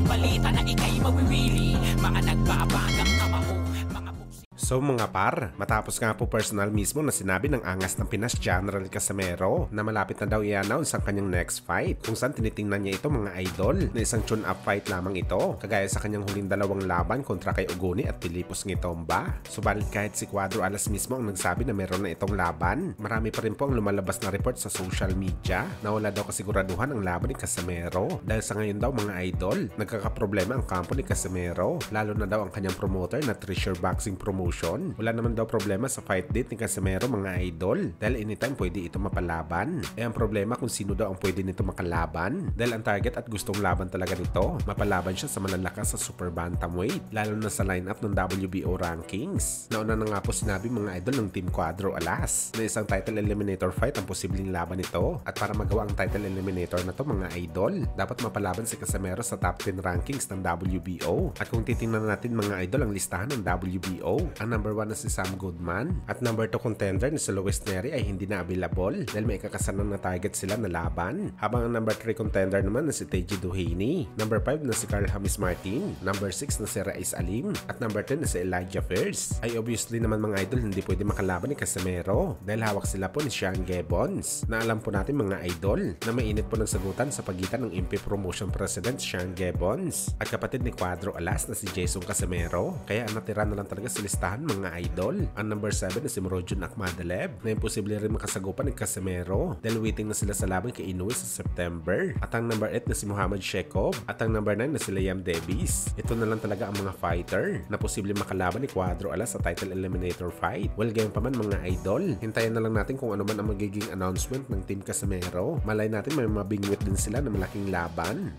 balita na ikay mawiwili. Mga nagbabagang kamao, mga So mga par, matapos nga po personal mismo na sinabi ng angas ng Pinas General Casimero na malapit na daw i-announce ang kanyang next fight, kung saan tinitingnan niya ito mga idol na isang tune-up fight lamang ito, kagaya sa kanyang huling dalawang laban kontra kay Oguni at Pilipos Ngitomba. Subalit kahit si Cuadro Alas mismo ang nagsabi na meron na itong laban, marami pa rin po ang lumalabas na report sa social media na wala daw kasiguraduhan ang laban ni Casimero dahil sa ngayon daw mga idol, nagkakaproblema ang kampo ni Casimero, lalo na daw ang kanyang promoter na Treasure Boxing Promotion. Wala naman daw problema sa fight date ni Casimero mga idol dahil anytime pwede ito mapalaban. Ang problema kung sino daw ang pwede nito makalaban dahil ang target at gustong laban talaga nito, mapalaban siya sa malalakas sa super bantamweight, lalo na sa lineup ng WBO rankings. Nauna na nga po sinabi mga idol ng Team Cuadro Alas na isang title eliminator fight ang posibleng laban nito, at para magawa ang title eliminator na to mga idol, dapat mapalaban si Casimero sa top 10 rankings ng WBO. At kung titingnan natin mga idol ang listahan ng WBO, ang number 1 na si Sam Goodman at number 2 contender na si Luis Nery ay hindi na available dahil may kakasanang na target sila na laban, habang ang number 3 contender naman na si Teji Duhaney, number 5 na si Carl Hamis Martin, number 6 na si Raiz Alim at number 10 na si Elijah Fierce. Ay obviously naman mga idol hindi pwede makalaban ni Casimero dahil hawak sila po ni Sean Gibbons na alam po natin mga idol na mainit po nagsagutan sa pagitan ng MP Promotion President Sean Gibbons at kapatid ni Cuadro Alas na si Jason Casimero, kaya ang natira na lang talaga sa listahan mga idol. Ang number 7 na si Murodjon Akhmadaliev na imposible rin makasagupan ni Casimero dahil waiting na sila sa laban kay Inoue sa September, at ang number 8 na si Muhammad Shekov at ang number 9 na si Liam Davis. Ito na lang talaga ang mga fighter na posible makalaban ni Cuadro Alas sa title eliminator fight. Well, gayon pa man mga idol, hintayin na lang natin kung ano man ang magiging announcement ng Team Casimero. Malay natin may mabingwit din sila na malaking laban.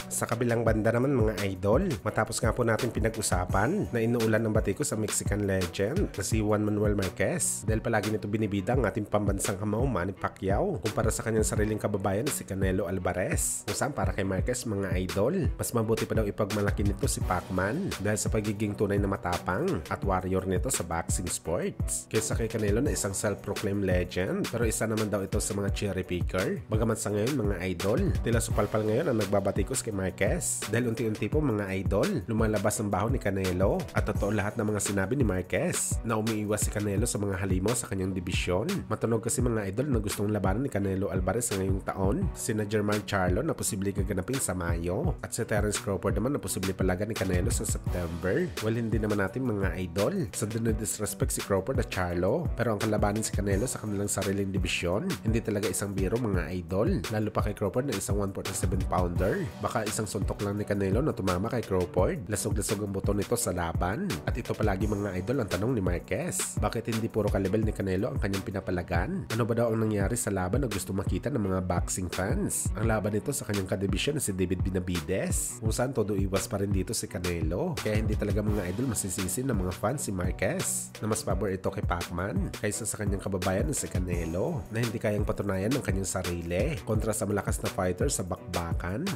Sa kabilang banda naman mga idol, matapos nga po natin pinag-usapan na inuulan ng batiko sa Mexican legend na si Juan Manuel Marquez dahil palagi nito binibida ang ating pambansang kamao Manny Pacquiao kumpara sa kanyang sariling kababayan na si Canelo Alvarez, kung saan para kay Marquez mga idol, mas mabuti pa daw ipagmalaki nito si Pacman dahil sa pagiging tunay na matapang at warrior nito sa boxing sports kaysa kay Canelo na isang self-proclaimed legend pero isa naman daw ito sa mga cherry picker. Bagamat sa ngayon mga idol, tila supalpal ngayon ang nagbabatikos kay Marquez dahil unti-unti po mga idol lumalabas ang baho ni Canelo at totoo lahat ng mga sinabi ni Marquez na umiiwas si Canelo sa mga halimaw sa kanyang dibisyon. Matunog kasi mga idol na gustong labanan ni Canelo Alvarez sa ngayong taon sina Jermall Charlo na posible gaganapin sa Mayo at si Terence Crawford naman na posible palagan ni Canelo sa September. Well, hindi naman natin mga idol sa dinidisrespect si Crawford at Charlo, pero ang kalabanin si Canelo sa kanilang sariling dibisyon hindi talaga isang biro mga idol, lalo pa kay Crawford na isang 147 pounder. Baka isang suntok lang ni Canelo na tumama kay Crawford, lasog-lasog ang buto nito sa laban. At ito palagi mga idol ang tanong ni Marquez, bakit hindi puro kalibel ni Canelo ang kanyang pinapalagan? Ano ba daw ang nangyari sa laban na gusto makita ng mga boxing fans? Ang laban nito sa kanyang kadibisyon na si David Benavides, kung saan todo iwas pa rin dito si Canelo, kaya hindi talaga mga idol masisisi ng mga fans si Marquez na mas pabor ito kay Pacman kaysa sa kanyang kababayan na si Canelo na hindi kayang patunayan ng kanyang sarili kontra sa malakas na fighter sa bakbakan.